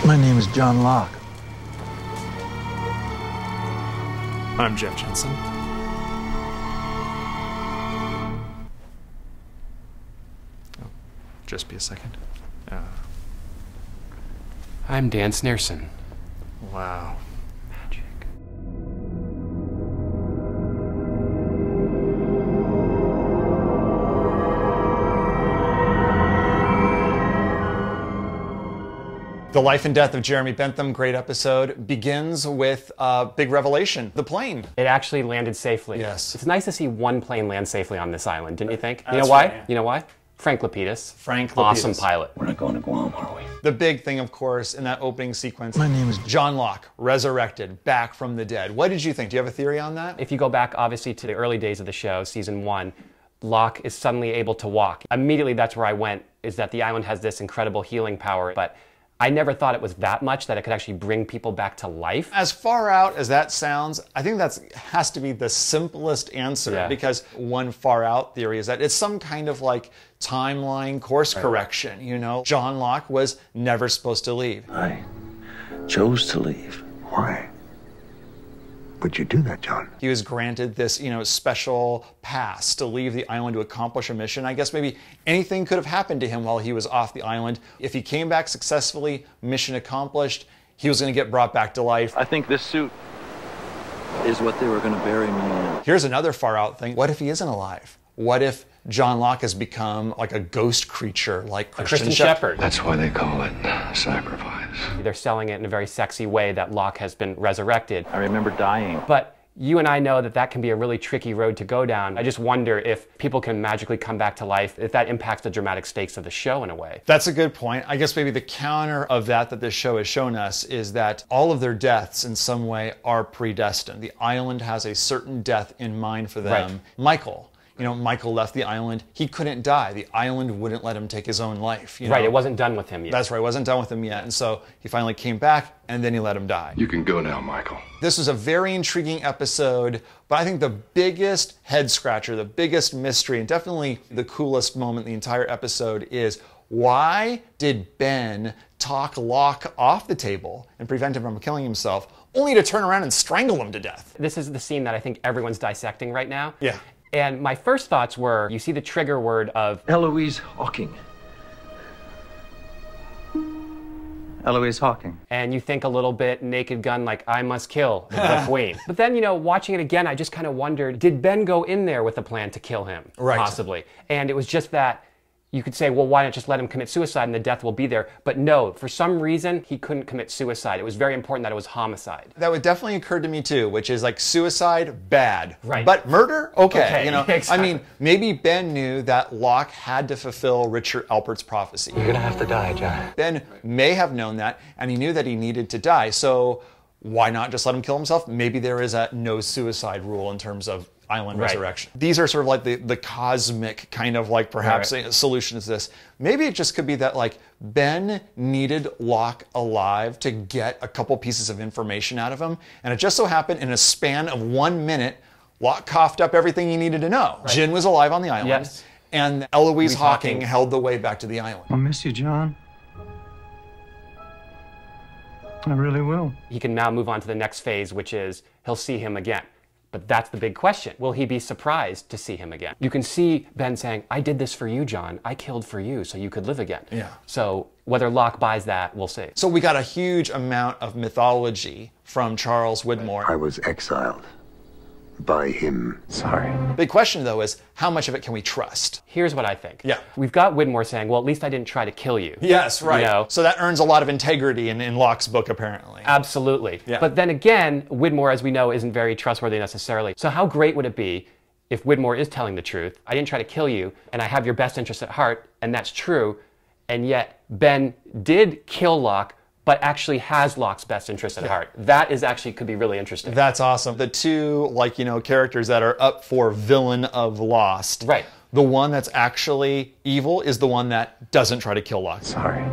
My name is John Locke. I'm Jensen. Oh, just be a second. I'm Dan Snierson. Wow. Magic. The Life and Death of Jeremy Bentham, great episode, begins with a big revelation, the plane. It actually landed safely. Yes. It's nice to see one plane land safely on this island, didn't you think? You That's know why? right. You know why? Frank Lapidus. Frank Lapidus. Awesome pilot. We're not going to Guam, are we? The big thing, of course, in that opening sequence, My name is John Locke, resurrected, back from the dead. What did you think? Do you have a theory on that? If you go back, obviously, to the early days of the show, season 1, Locke is suddenly able to walk. Immediately, that's where I went, is that the island has this incredible healing power, but I never thought it was that much that it could actually bring people back to life. As far out as that sounds, I think that has to be the simplest answer, because one far out theory is that it's some kind of like timeline course correction, you know? John Locke was never supposed to leave. I chose to leave. Why would you do that, John? He was granted this, special pass to leave the island to accomplish a mission. I guess maybe anything could have happened to him while he was off the island. If he came back successfully, mission accomplished, he was going to get brought back to life. I think this suit is what they were going to bury me in. Here's another far out thing. What if he isn't alive? What if John Locke has become like a ghost creature, like Christian Shepherd? That's why they call it sacrifice. They're selling it in a very sexy way that Locke has been resurrected. I remember dying. But you and I know that that can be a really tricky road to go down. I just wonder if people can magically come back to life, if that impacts the dramatic stakes of the show in a way. That's a good point. I guess maybe the counter of that this show has shown us is that all of their deaths in some way are predestined. The island has a certain death in mind for them. Right. Michael. Michael left the island. He couldn't die. The island wouldn't let him take his own life. Right, it wasn't done with him yet. That's right, it wasn't done with him yet. And so he finally came back, and then he let him die. You can go now, Michael. This was a very intriguing episode, but I think the biggest head scratcher, the biggest mystery, and definitely the coolest moment in the entire episode is, why did Ben talk Locke off the table and prevent him from killing himself, only to turn around and strangle him to death? This is the scene that I think everyone's dissecting right now. Yeah. And my first thoughts were, you see the trigger word of Eloise Hawking. Eloise Hawking. and you think a little bit Naked Gun, like, I must kill the queen. But then, watching it again, I just kind of wondered, did Ben go in there with a plan to kill him? Right. Possibly. And it was just that you could say, well, why not just let him commit suicide and the death will be there? But no, for some reason, he couldn't commit suicide. It was very important that it was homicide. That would definitely occur to me too, which is like suicide, bad. Right. But murder, okay. Exactly. I mean, maybe Ben knew that Locke had to fulfill Richard Alpert's prophecy. You're gonna have to die, John. Ben may have known that, and he knew that he needed to die. So why not just let him kill himself? Maybe there is a no suicide rule in terms of island resurrection. These are sort of like the cosmic kind of like perhaps a solution to this. Maybe it just could be that like Ben needed Locke alive to get a couple pieces of information out of him, and it just so happened in a span of 1 minute, Locke coughed up everything he needed to know. Right. Jin was alive on the island, Yes. and Eloise Hawking held the way back to the island. I'll miss you, John. I really will. He can now move on to the next phase, which is he'll see him again. But that's the big question. Will he be surprised to see him again? You can see Ben saying, I did this for you, John. I killed for you so you could live again. Yeah. So whether Locke buys that, we'll see. So we got a huge amount of mythology from Charles WIDMORE. I was exiled by him. Sorry. Big question though is, how much of it can we trust? Here's what I think. Yeah. We've got WIDMORE saying, well, at least I didn't try to kill you. Yes, right. You know? So that earns a lot of integrity in Locke's book, apparently. Absolutely. Yeah. But then again, WIDMORE, as we know, isn't very trustworthy necessarily. So how great would it be if WIDMORE is telling the truth? I didn't try to kill you, and I have your best interest at heart, and that's true, and yet Ben did kill Locke, but actually has Locke's best interest at heart. That is actually could be really interesting. That's awesome. The two, characters that are up for villain of Lost. Right. The one that's actually evil is the one that doesn't try to kill Locke. Sorry.